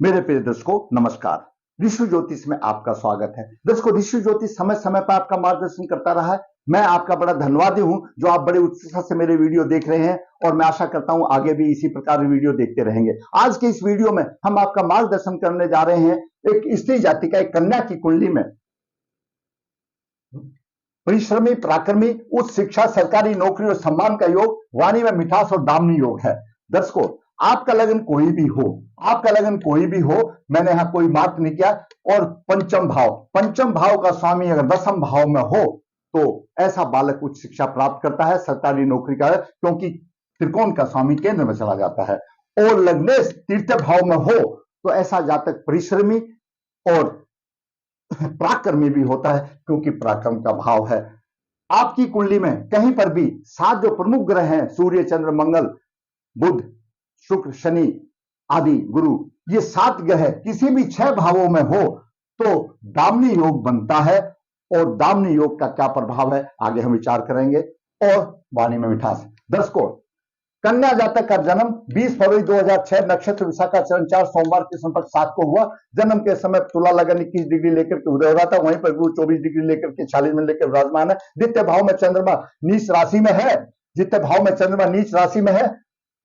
मेरे प्रिय दर्शकों नमस्कार। ऋषि ज्योतिष में आपका स्वागत है। दर्शकों, ऋषि ज्योतिष समय समय पर आपका मार्गदर्शन करता रहा है। मैं आपका बड़ा धन्यवादी हूं जो आप बड़े उत्साह से मेरे वीडियो देख रहे हैं और मैं आशा करता हूं आगे भी इसी प्रकार वीडियो देखते रहेंगे। आज के इस वीडियो में हम आपका मार्गदर्शन करने जा रहे हैं एक स्त्री जाति का, एक कन्या की कुंडली में परिश्रमी, पराक्रमी, उच्च शिक्षा, सरकारी नौकरी और सम्मान का योग, वाणी में मिठास और दामनी योग है। दर्शकों, आपका लगन कोई भी हो, आपका लगन कोई भी हो, मैंने यहां कोई बात नहीं किया। और पंचम भाव का स्वामी अगर दसम भाव में हो तो ऐसा बालक उच्च शिक्षा प्राप्त करता है, सरकारी नौकरी का है, क्योंकि त्रिकोण का स्वामी केंद्र में चला जाता है। और लग्नेश तृतीय भाव में हो तो ऐसा जातक परिश्रमी और पराक्रमी भी होता है, क्योंकि पराक्रम का भाव है। आपकी कुंडली में कहीं पर भी 7 जो प्रमुख ग्रह हैं, सूर्य, चंद्र, मंगल, बुध, शुक्र, शनि आदि, गुरु, ये 7 ग्रह किसी भी 6 भावों में हो तो दामनी योग बनता है। और दामनी योग का क्या प्रभाव है आगे हम विचार करेंगे। और वाणी में मिठास। दर्शकों, कन्या जातक का जन्म 20 फरवरी 2006 नक्षत्र विशाखा चरण 4 सोमवार के संपर्क 7 को हुआ। जन्म के समय तुला लगन 21 डिग्री लेकर के उदय हो रहा था, वहीं पर गुरु 24 डिग्री लेकर के 46 मिनट लेकर विराजमान है। द्वितीय भाव में चंद्रमा नीच राशि में है। द्वितीय भाव में चंद्रमा नीच राशि में है,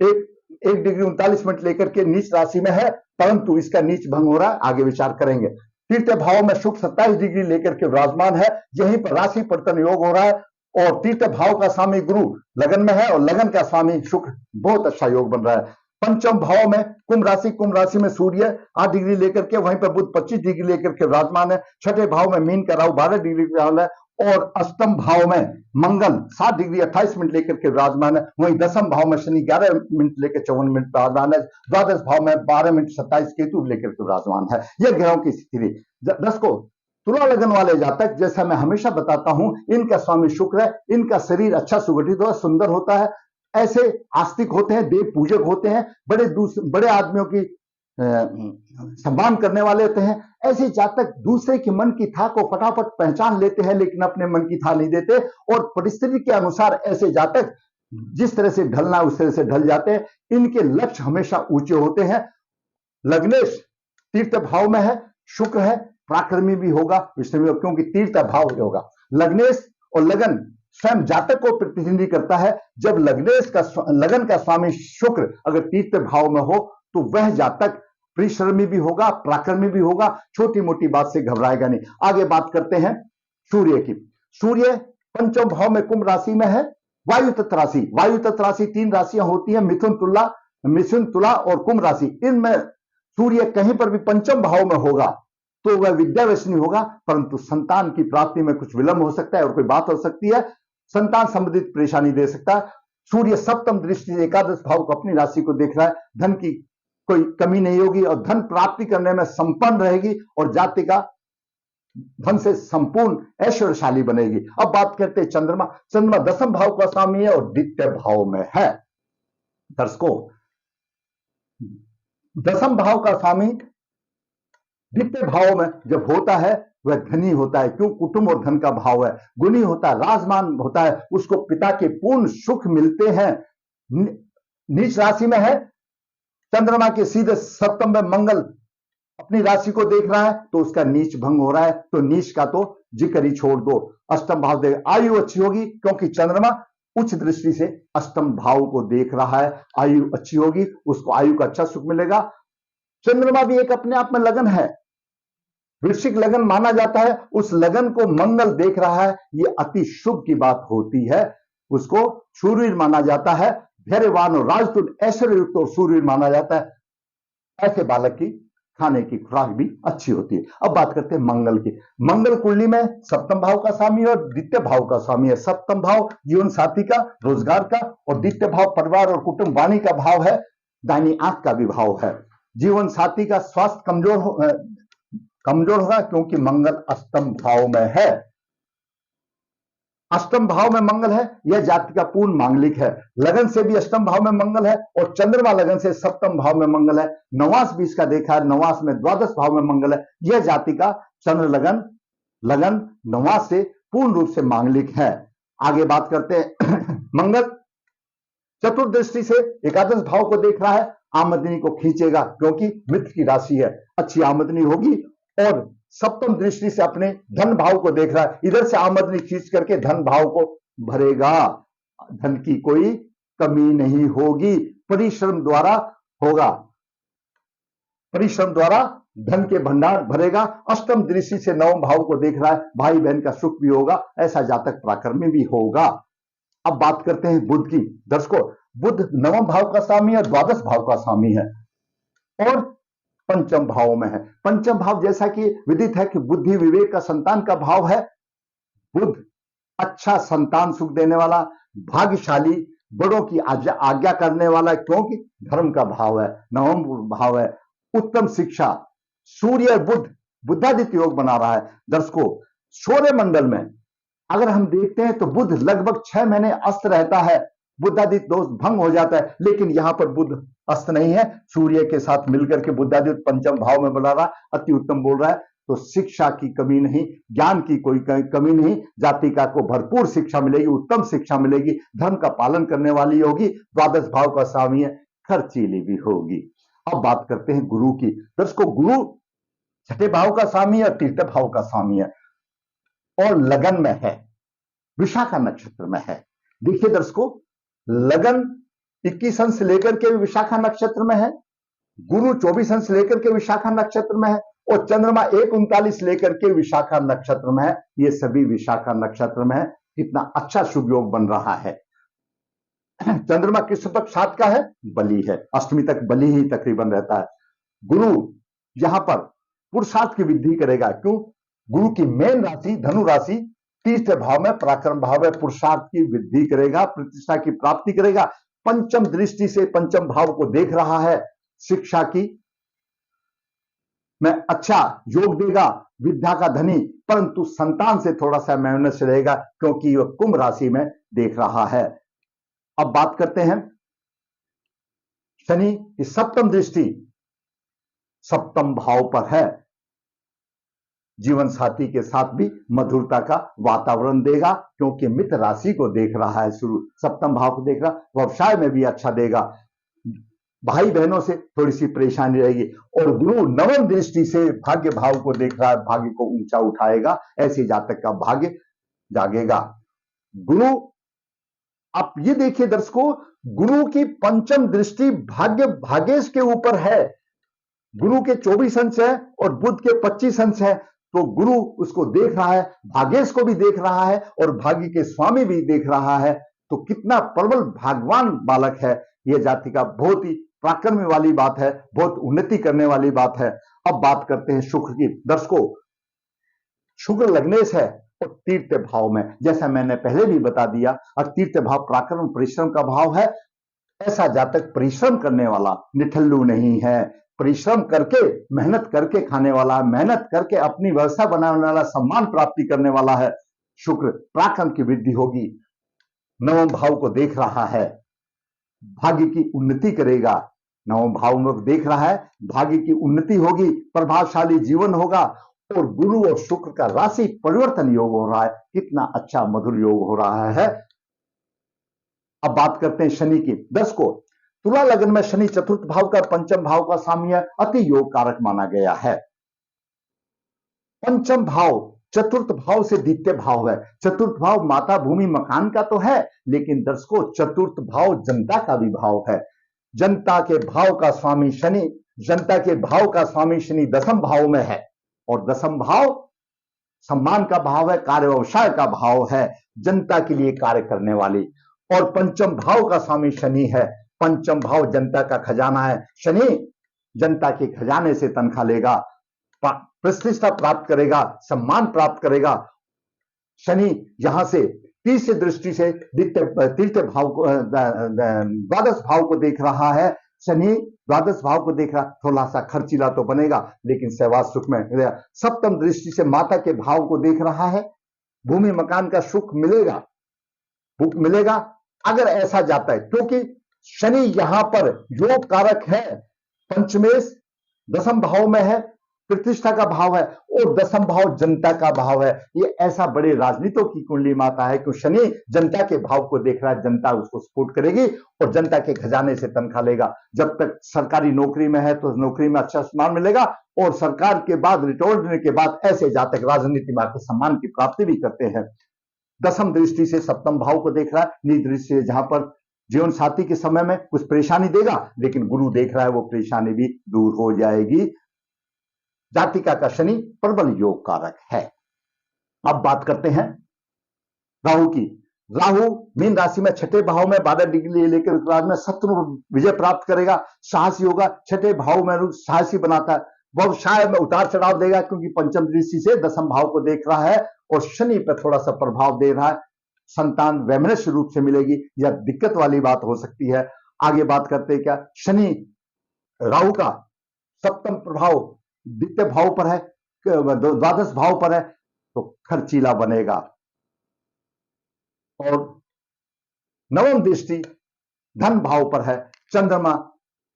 1 डिग्री 39 मिनट लेकर के नीच राशि में है, परंतु इसका नीच भंग हो रहा है, आगे विचार करेंगे। तृतीय भाव में शुक्र 27 डिग्री लेकर के विराजमान है, यहीं पर राशि परिवर्तन योग हो रहा है। और तृतीय भाव का स्वामी गुरु लगन में है और लगन का स्वामी शुक्र, बहुत अच्छा योग बन रहा है। पंचम भाव में कुंभ राशि में सूर्य 8 डिग्री लेकर के, वहीं पर बुध 25 डिग्री लेकर के विराजमान है। छठे भाव में मीन का राहु 12 डिग्री है और अष्टम भाव में मंगल 7 डिग्री 28 मिनट लेकर के विराजमान है। वहीं दसम भाव में शनि 11 मिनट लेकर 54 मिनट विराजमान है। द्वादश भाव में 12 मिनट 27 केतु लेकर के विराजमान है। यह ग्रहों की स्थिति। दर्शकों, तुला लगन वाले जातक, जैसा मैं हमेशा बताता हूं, इनका स्वामी शुक्र है, इनका शरीर अच्छा सुगठित होता है, सुंदर होता है, ऐसे आस्तिक होते हैं, देव पूजक होते हैं, बड़े आदमियों की सम्मान करने वाले होते हैं। ऐसे जातक दूसरे के मन की था को फटाफट पहचान लेते हैं, लेकिन अपने मन की था नहीं देते। और परिस्थिति के अनुसार ऐसे जातक जिस तरह से ढलना उस तरह से ढल जाते हैं। इनके लक्ष्य हमेशा ऊंचे होते हैं। लग्नेश तीर्थ भाव में है, शुक्र है, पराक्रमी भी होगा, क्योंकि तीर्थ भाव होगा। लग्नेश और लगन स्वयं जातक को प्रतिनिधि करता है। जब लगन का स्वामी शुक्र अगर तीर्थ भाव में हो तो वह जातक परिश्रमी भी होगा, पराक्रमी भी होगा, छोटी मोटी बात से घबराएगा नहीं। आगे बात करते हैं सूर्य की। सूर्य पंचम भाव में कुंभ राशि में है। वायु तत्व राशि 3 राशियां होती हैं, मिथुन, तुला और कुंभ राशि। इनमें सूर्य कहीं पर भी पंचम भाव में होगा तो वह विद्याव्यसनी होगा, परंतु संतान की प्राप्ति में कुछ विलंब हो सकता है और कोई बात हो सकती है, संतान संबंधित परेशानी दे सकता है। सूर्य सप्तम दृष्टि से एकादश भाव को अपनी राशि को देख रहा है। धन की कोई कमी नहीं होगी और धन प्राप्ति करने में संपन्न रहेगी और जाति का धन से संपूर्ण ऐश्वर्यशाली बनेगी। अब बात करते हैं चंद्रमा दसम भाव का स्वामी है और द्वितीय भाव में है। दर्शकों, दसम भाव का स्वामी द्वितीय भाव में जब होता है वह धनी होता है। क्यों? कुटुंब और धन का भाव है, गुणी होता है, राजमान होता है, उसको पिता के पूर्ण सुख मिलते हैं। नीच राशि में है, चंद्रमा के सीधे सप्तम में मंगल अपनी राशि को देख रहा है तो उसका नीच भंग हो रहा है, तो नीच का तो जिक्र ही छोड़ दो। अष्टम भाव देख, आयु अच्छी होगी क्योंकि चंद्रमा उच्च दृष्टि से अष्टम भाव को देख रहा है। आयु अच्छी होगी, उसको आयु का अच्छा सुख मिलेगा। चंद्रमा भी एक अपने आप में लगन है, वृश्चिक लगन माना जाता है। उस लगन को मंगल देख रहा है, ये अति शुभ की बात होती है। उसको शूरवीर माना जाता है, धैर्यवान और राजतुल ऐश्वर्ययुक्त और शूरवीर माना जाता है। ऐसे बालक की खाने की खुराक भी अच्छी होती है। अब बात करते हैं मंगल की। मंगल कुंडली में सप्तम भाव का स्वामी और द्वितीय भाव का स्वामी है। सप्तम भाव जीवन साथी का, रोजगार का, और द्वितीय भाव परिवार और कुटुंब वाणी का भाव है, दाहिनी आंख का भी भाव है। जीवन साथी का स्वास्थ्य कमजोर होगा क्योंकि मंगल अष्टम भाव में है। अष्टम भाव में मंगल है, यह जाति का पूर्ण मांगलिक है। लगन से भी अष्टम भाव में मंगल है और चंद्रमा लगन से सप्तम भाव में मंगल है। नवास भी इसका देखा है, नवास में द्वादश भाव में मंगल है। यह जाति का चंद्र लगन नवास से पूर्ण रूप से मांगलिक है। आगे बात करते हैं मंगल चतुर्दृष्टि से एकादश भाव को देख रहा है। आमदनी को खींचेगा क्योंकि मित्र की राशि है, अच्छी आमदनी होगी। और सप्तम दृष्टि से अपने धन भाव को देख रहा है, इधर से आमदनी खींच करके धन भाव को भरेगा, धन की कोई कमी नहीं होगी, परिश्रम द्वारा होगा, परिश्रम द्वारा धन के भंडार भरेगा। अष्टम दृष्टि से नवम भाव को देख रहा है, भाई बहन का सुख भी होगा, ऐसा जातक पराक्रमी भी होगा। अब बात करते हैं बुध की। दर्शकों, बुध नवम भाव का स्वामी है, द्वादश भाव का स्वामी है और पंचम भाव में है। पंचम भाव जैसा कि विदित है कि बुद्धि विवेक का संतान का भाव है। बुध अच्छा संतान सुख देने वाला, भाग्यशाली, बड़ों की आज्ञा करने वाला, क्योंकि धर्म का भाव है, नवम भाव है। उत्तम शिक्षा, सूर्य और बुध बुद्धादित्य योग बना रहा है। दर्शकों, सौर्य मंडल में अगर हम देखते हैं तो बुध लगभग 6 महीने अस्त रहता है, बुद्धादित्य दोष भंग हो जाता है, लेकिन यहां पर बुध अस्त नहीं है, सूर्य के साथ मिलकर के बुद्धादित्य पंचम भाव में बना रहा, अति उत्तम बोल रहा है। तो शिक्षा की कमी नहीं, ज्ञान की कोई कमी नहीं, जातिका को भरपूर शिक्षा मिलेगी, उत्तम शिक्षा मिलेगी, धर्म का पालन करने वाली होगी, द्वादश भाव का स्वामी है, खर्चीली भी होगी। अब बात करते हैं गुरु की। दर्शकों, गुरु छठे भाव का स्वामी है, तीसरे भाव का स्वामी है और लगन में है, विशाखा नक्षत्र में है। देखिए दर्शकों, लगन 21 अंश लेकर के विशाखा नक्षत्र में है, गुरु 24 अंश लेकर के विशाखा नक्षत्र में है और चंद्रमा 1:39 लेकर के विशाखा नक्षत्र में है। ये सभी विशाखा नक्षत्र में है। कितना अच्छा शुभ योग बन रहा है। चंद्रमा किस पक्ष साथ का है? बली है, अष्टमी तक बली ही तकरीबन रहता है। गुरु यहां पर पुरुषार्थ की वृद्धि करेगा। क्यों? गुरु की मेन राशि धनु राशि तीसरे भाव में पराक्रम भाव है, पुरुषार्थ की वृद्धि करेगा, प्रतिष्ठा की प्राप्ति करेगा। पंचम दृष्टि से पंचम भाव को देख रहा है, शिक्षा की में अच्छा योग देगा, विद्या का धनी, परंतु संतान से थोड़ा सा माइनस रहेगा क्योंकि वह कुंभ राशि में देख रहा है। अब बात करते हैं शनि की सप्तम दृष्टि सप्तम भाव पर है, जीवन साथी के साथ भी मधुरता का वातावरण देगा क्योंकि मित्र राशि को देख रहा है, शुरू सप्तम भाव को देख रहा, व्यवसाय में भी अच्छा देगा, भाई बहनों से थोड़ी सी परेशानी रहेगी। और गुरु नवम दृष्टि से भाग्य भाव को देख रहा है, भाग्य को ऊंचा उठाएगा, ऐसे जातक का भाग्य जागेगा। गुरु, आप ये देखिए दर्शकों, गुरु की पंचम दृष्टि भाग्य भागेश के ऊपर है। गुरु के 24 अंश है और बुध के 25 अंश है, तो गुरु उसको देख रहा है, भागेश को भी देख रहा है और भाग्य के स्वामी भी देख रहा है। तो कितना प्रबल भागवान बालक है यह जाति का, बहुत ही पराक्रमी वाली बात है, बहुत उन्नति करने वाली बात है। अब बात करते हैं शुक्र की। दर्शकों, शुक्र लग्नेश है और तीर्थ भाव में, जैसा मैंने पहले भी बता दिया, और तीर्थ भाव पराक्रम परिश्रम का भाव है। ऐसा जातक परिश्रम करने वाला, निठल्लू नहीं है, परिश्रम करके मेहनत करके खाने वाला, मेहनत करके अपनी व्यवस्था बनाने वाला, सम्मान प्राप्ति करने वाला है। शुक्र पराक्रम की वृद्धि होगी, नवम भाव को देख रहा है, भाग्य की उन्नति करेगा। नवम भाव में देख रहा है, भाग्य की उन्नति होगी, प्रभावशाली जीवन होगा। और गुरु और शुक्र का राशि परिवर्तन योग हो रहा है, कितना अच्छा मधुर योग हो रहा है। अब बात करते हैं शनि की। दर्शकों, तुला लग्न में शनि चतुर्थ भाव का पंचम भाव का स्वामी है, अति योग कारक माना गया है। पंचम भाव चतुर्थ भाव से द्वितीय भाव है। चतुर्थ भाव माता भूमि मकान का तो है, लेकिन दर्शकों चतुर्थ भाव जनता का भी भाव है। जनता के भाव का स्वामी शनि, जनता के भाव का स्वामी शनि दसम भाव में है और दसम भाव सम्मान का भाव है, कार्य व्यवसाय का भाव है, जनता के लिए कार्य करने वाली। और पंचम भाव का स्वामी शनि है, पंचम भाव जनता का खजाना है। शनि जनता के खजाने से तनख्वाह लेगा, प्रतिष्ठा प्राप्त करेगा, सम्मान प्राप्त करेगा। शनि यहां से तीसरी दृष्टि से तीसरे भाव को, द्वादश भाव को देख रहा है। शनि द्वादश भाव को देख रहा, थोड़ा सा खर्चीला तो बनेगा लेकिन सहवाग सुख में। सप्तम दृष्टि से माता के भाव को देख रहा है, भूमि मकान का सुख मिलेगा, मिलेगा अगर ऐसा जाता है, क्योंकि शनि यहां पर योग कारक है, पंचमेश दसम भाव में है, प्रतिष्ठा का भाव है और दसम भाव जनता का भाव है। ये ऐसा बड़े राजनीतियों की कुंडली में आता है कि शनि जनता के भाव को देख रहा है, जनता उसको सपोर्ट करेगी और जनता के खजाने से तनख्वाह लेगा। जब तक सरकारी नौकरी में है तो नौकरी में अच्छा सम्मान मिलेगा और सरकार के बाद रिटायर होने के बाद ऐसे जातक राजनीति में आकर सम्मान की प्राप्ति भी करते हैं। दसम दृष्टि से सप्तम भाव को देख रहा है, नीच दृष्टि से जहां पर जीवन साथी के समय में कुछ परेशानी देगा, लेकिन गुरु देख रहा है वो परेशानी भी दूर हो जाएगी। जातिका का शनि प्रबल योग कारक है। अब बात करते हैं राहु की। राहु मीन राशि में छठे भाव में 12 डिग्री लेकर उत्तरार्ध में शत्रु विजय प्राप्त करेगा, साहसी होगा। छठे भाव में साहसी बनाता है, व्यवसाय में उतार चढ़ाव देगा क्योंकि पंचम दृष्टि से दसम भाव को देख रहा है और शनि पर थोड़ा सा प्रभाव दे रहा है। संतान वैमनस्य रूप से मिलेगी या दिक्कत वाली बात हो सकती है। आगे बात करते हैं क्या, शनि राहु का सप्तम प्रभाव द्वितीय भाव पर है, द्वादश भाव पर है, तो खर्चीला बनेगा। और नवम दृष्टि धन भाव पर है, चंद्रमा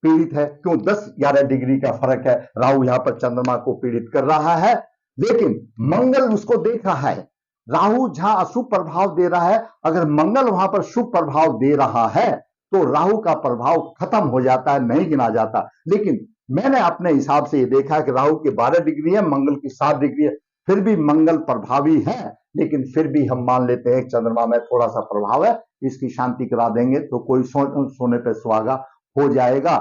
पीड़ित है, क्यों 10-11 डिग्री का फर्क है। राहु यहां पर चंद्रमा को पीड़ित कर रहा है, लेकिन मंगल उसको देख रहा है। राहु जहां अशुभ प्रभाव दे रहा है, अगर मंगल वहां पर शुभ प्रभाव दे रहा है तो राहु का प्रभाव खत्म हो जाता है, नहीं गिना जाता। लेकिन मैंने अपने हिसाब से ये देखा है कि राहु की 12 डिग्री है, मंगल की 7 डिग्री है, फिर भी मंगल प्रभावी है, लेकिन फिर भी हम मान लेते हैं चंद्रमा में थोड़ा सा प्रभाव है, इसकी शांति करा देंगे तो कोई सोने पे सुहागा हो जाएगा।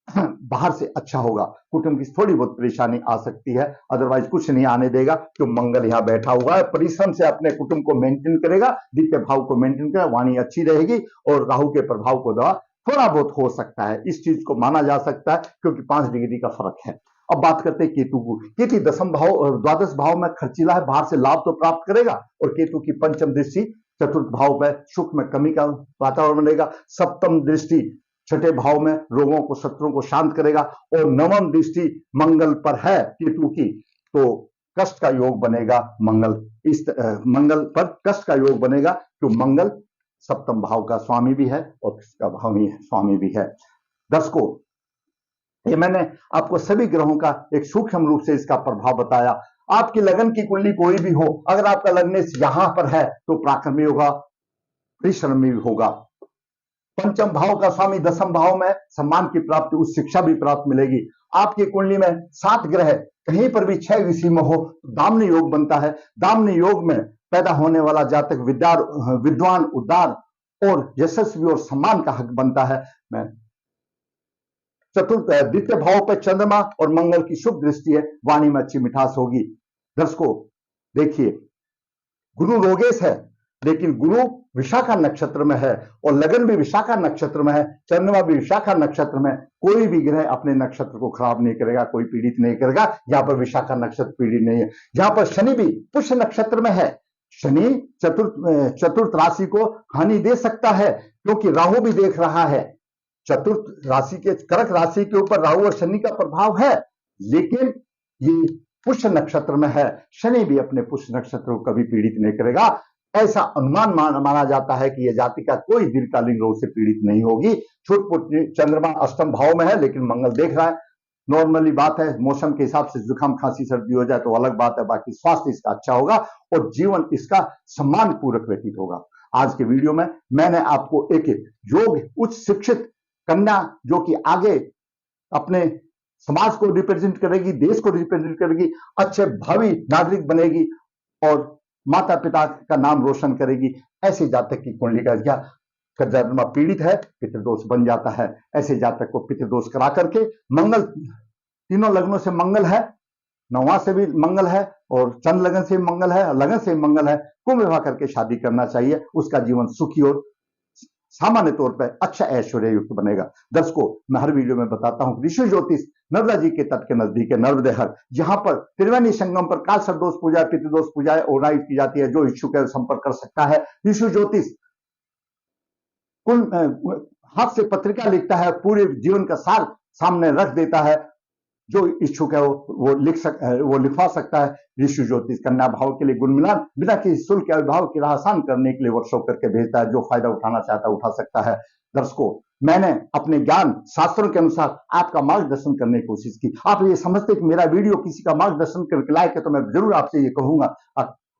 बाहर से अच्छा होगा, कुटुंब की थोड़ी बहुत परेशानी आ सकती है, अदरवाइज कुछ नहीं आने देगा क्यों मंगल यहां बैठा हुआ है। परिश्रम से अपने कुटुंब को मेंटेन करेगा, द्वितीय भाव को मेंटेन करेगा, वाणी अच्छी रहेगी और राहु के प्रभाव को दवा थोड़ा बहुत हो सकता है, इस चीज को माना जा सकता है क्योंकि 5 डिग्री का फर्क है। अब बात करते हैं केतु को। केतु दसम भाव द्वादश भाव में खर्चीला है, बाहर से लाभ तो प्राप्त करेगा और केतु की पंचम दृष्टि चतुर्थ भाव में सुख में कमी का वातावरण बनेगा। सप्तम दृष्टि छठे भाव में रोगों को शत्रुओं को शांत करेगा और नवम दृष्टि मंगल पर है केतु की, तो कष्ट का योग बनेगा। मंगल पर कष्ट का योग बनेगा क्यों मंगल सप्तम भाव का स्वामी भी है और किसका भाव ही स्वामी भी है। दर्शकों, ये मैंने आपको सभी ग्रहों का एक सूक्ष्म रूप से इसका प्रभाव बताया। आपकी लगन की कुंडली कोई भी हो, अगर आपका लग्न यहां पर है तो पराक्रमी होगा, परिश्रमी होगा। पंचम भाव का स्वामी दसम भाव में सम्मान की प्राप्ति, उच्च शिक्षा भी प्राप्त मिलेगी। आपकी कुंडली में 7 ग्रह कहीं पर भी 6 इसी में हो, दाम्य योग बनता है। दाम्य योग में पैदा होने वाला जातक विद्वान, उदार और यशस्वी और सम्मान का हक बनता है। मैं चतुर्थ द्वितीय भाव पर चंद्रमा और मंगल की शुभ दृष्टि है, वाणी में अच्छी मिठास होगी। दर्शकों देखिए, गुरु रोगेश है, लेकिन गुरु विशाखा नक्षत्र में है और लगन भी विशाखा नक्षत्र में है, चंद्रमा भी विशाखा नक्षत्र में। कोई भी ग्रह अपने नक्षत्र को खराब नहीं करेगा, कोई पीड़ित नहीं करेगा। यहाँ पर विशाखा नक्षत्र पीड़ित नहीं है। यहाँ पर शनि भी पुष्य नक्षत्र में है, शनि चतुर्थ राशि को हानि दे सकता है क्योंकि राहु भी देख रहा है। चतुर्थ राशि के कर्क राशि के ऊपर राहु और शनि का प्रभाव है, लेकिन ये पुष्य नक्षत्र में है, शनि भी अपने पुष्य नक्षत्र को कभी पीड़ित नहीं करेगा। ऐसा अनुमान माना जाता है कि यह जातिका कोई दीर्घकालीन रोग से पीड़ित नहीं होगी। छुटपुट चंद्रमा अष्टम भाव में है, लेकिन मंगल देख रहा है। नॉर्मली बात है, मौसम के हिसाब से जुकाम खांसी सर्दी हो जाए तो अलग बात है, बाकी स्वास्थ्य इसका अच्छा होगा और जीवन इसका सम्मान पूर्वक व्यतीत होगा। आज के वीडियो में मैंने आपको एक योग्य उच्च शिक्षित कन्या जो कि आगे अपने समाज को रिप्रेजेंट करेगी, देश को रिप्रेजेंट करेगी, अच्छे भावी नागरिक बनेगी और माता पिता का नाम रोशन करेगी, ऐसे जातक की कुंडली का क्या जन्म पीड़ित है, पितृदोष बन जाता है। ऐसे जातक को पितृदोष करा करके मंगल, तीनों लग्नों से मंगल है, 9वां से भी मंगल है और चंद्र लगन से मंगल है, लगन से मंगल है, कुंभ विवाह करके शादी करना चाहिए। उसका जीवन सुखी और सामान्य तौर पर अच्छा ऐश्वर्य युक्त बनेगा। दर्शकों, मैं हर वीडियो में बताता हूं ऋषि ज्योतिष नर्मदा जी के तट के नजदीक है नर्मदेहर, जहां पर त्रिवेणी संगम पर काल सर्पदोष पूजा, पितृदोष पूजा ऑर्गेनाइज की जाती है। जो इच्छुक है संपर्क कर सकता है। ऋषि ज्योतिष हाथ से पत्रिका लिखता है, पूरे जीवन का सार सामने रख देता है। जो इच्छुक है वो लिखवा सकता है। ऋषि ज्योतिष कन्या भाव के लिए गुण मिलान बिना किसी शुल्क या विभाव की राह आसान करने के लिए वर्कशॉप करके भेजता है। जो फायदा उठाना चाहता है उठा सकता है। दर्शकों, मैंने अपने ज्ञान शास्त्रों के अनुसार आपका मार्गदर्शन करने की कोशिश की। आप ये समझते कि मेरा वीडियो किसी का मार्गदर्शन करके लायक है, तो मैं जरूर आपसे ये कहूंगा,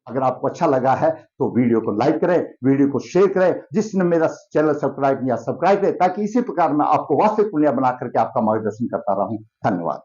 अगर आपको अच्छा लगा है तो वीडियो को लाइक करें, वीडियो को शेयर करें। जिसने मेरा चैनल सब्सक्राइब किया, सब्सक्राइब करें, ताकि इसी प्रकार मैं आपको वास्तविक पुण्य बना करके आपका मार्गदर्शन करता रहूं। धन्यवाद।